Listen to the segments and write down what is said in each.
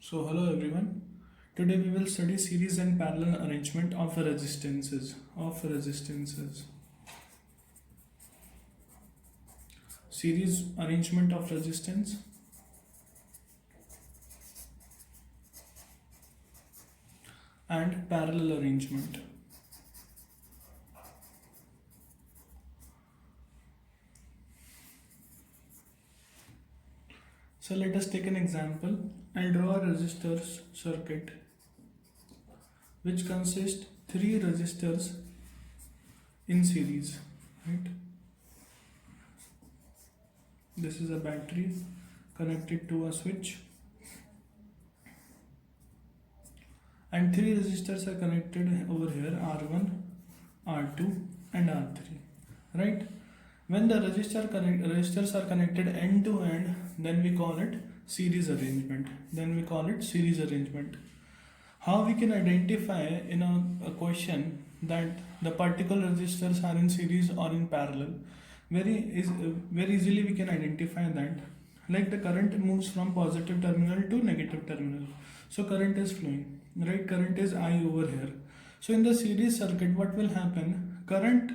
So hello everyone. Today we will study series and parallel arrangement of resistances. Series arrangement of resistance and parallel arrangement. So let us take an example. I'll draw a resistor circuit which consists three resistors in series, right? This is a battery connected to a switch and three resistors are connected over here, R1, R2 and R3, right? When the resistors are connected end to end, then we call it series arrangement. How we can identify in a question that the particular resistors are in series or in parallel? Very easily we can identify that. Like the current moves from positive terminal to negative terminal. So current is flowing, right? Current is I over here. So in the series circuit, what will happen? Current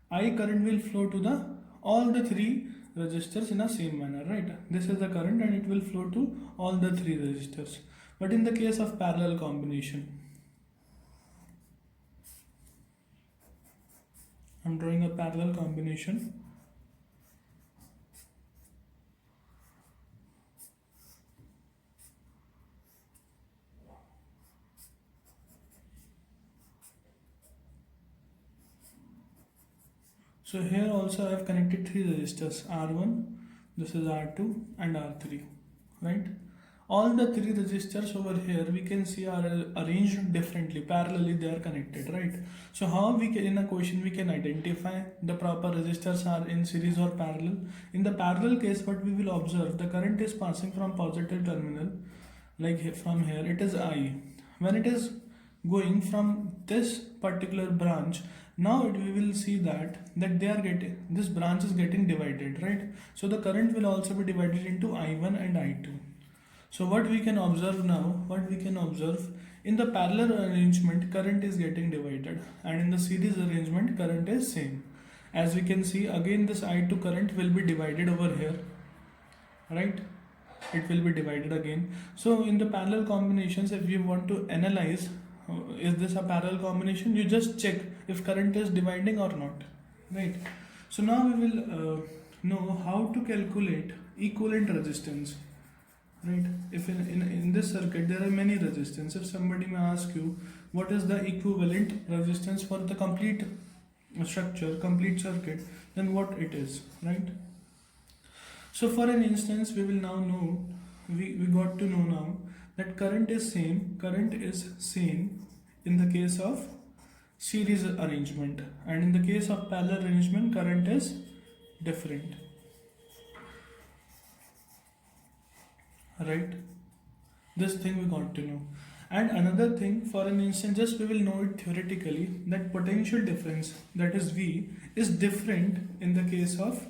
will flow to all the three resistors in a same manner, right? This is the current and it will flow to all the three resistors. But in the case of parallel combination, I'm drawing a parallel combination. So here also I have connected three resistors, R1, this is R2 and R3, right? All the three resistors over here we can see are arranged differently, parallelly they are connected, right? So how we can, in a question we can identify the proper resistors are in series or parallel? In the parallel case, what we will observe, the current is passing from positive terminal, like from here it is I. When it is going from this particular branch, now we will see that they are getting, this branch is getting divided, right? So the current will also be divided into I1 and I2. So what we can observe now, in the parallel arrangement current is getting divided and in the series arrangement current is same. As we can see, again this I2 current will be divided over here, right? It will be divided again. So in the parallel combinations, if you want to analyze is this a parallel combination, you just check if current is dividing or not, right? So now we will know how to calculate equivalent resistance, right? If in this circuit there are many resistance, if somebody may ask you what is the equivalent resistance for the complete structure, complete circuit, then what it is, right? So for an instance, we will now know, we got to know now that current is same in the case of series arrangement, and in the case of parallel arrangement current is different, right? This thing we got to know. And another thing, for an instance, just we will know it theoretically, that potential difference, that is V, is different in the case of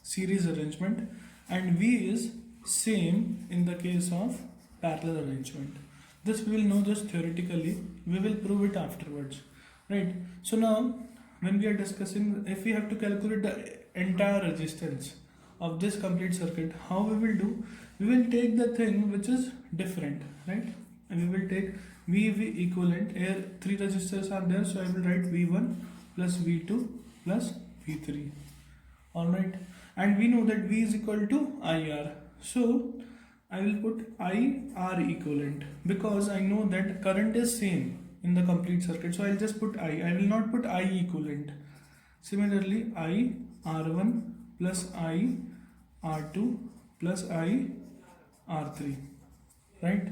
series arrangement, and V is same in the case of parallel arrangement. This we will know just theoretically, we will prove it afterwards, right? So now when we are discussing, if we have to calculate the entire resistance of this complete circuit, how we will do? We will take the thing which is different, right? And we will take VV equivalent. Here three resistors are there, so I will write V1 plus V2 plus V3. Alright, and we know that V is equal to IR. So I will put IR equivalent because I know that current is same in the complete circuit. So I'll just put I will not put I equivalent. Similarly, I R1 plus I R2 plus I R3, right?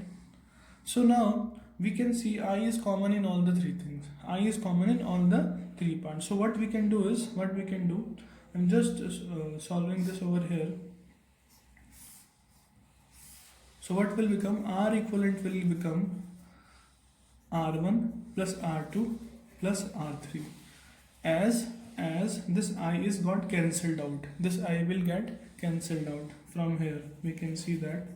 So now we can see I is common in all the three things. I is common in all the three parts. So what we can do is, I'm just solving this over here. So what will become? R equivalent will become R1 plus R2 plus R3. As this I is got cancelled out, this I will get cancelled out. From here we can see that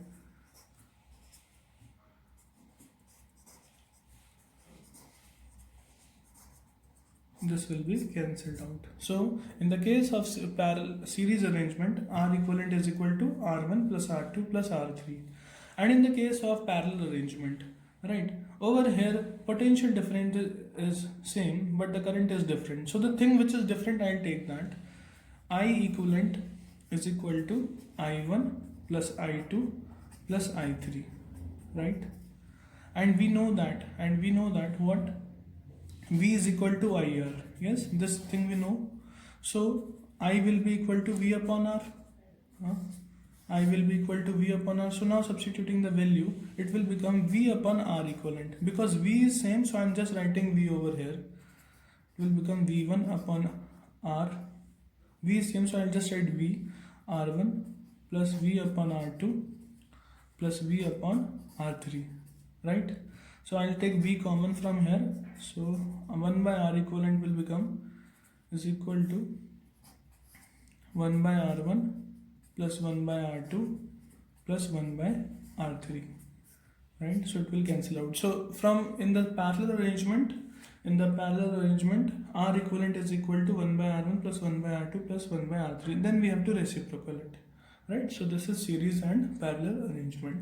this will be cancelled out. So in the case of parallel series arrangement, R equivalent is equal to R1 plus R2 plus R3. And in the case of parallel arrangement, right, over here potential difference is same but the current is different. So the thing which is different, I'll take that. I equivalent is equal to I1 plus I2 plus I3, right? And we know that what V is equal to IR. Yes, this thing we know. So I will be equal to V upon R. I will be equal to V upon R. So now substituting the value, it will become V upon R equivalent. Because V is same, so I'm just writing V over here. It will become V1 upon R. V is same, so I'll just write V R1 plus V upon R2 plus V upon R3, right? So I'll take V common from here. So 1 by R equivalent will become is equal to 1 by R1 plus 1 by R2 plus 1 by R3, right? So it will cancel out. So from in the parallel arrangement, R equivalent is equal to 1 by R1 plus 1 by R2 plus 1 by R3. Then we have to reciprocal it, right? So this is series and parallel arrangement.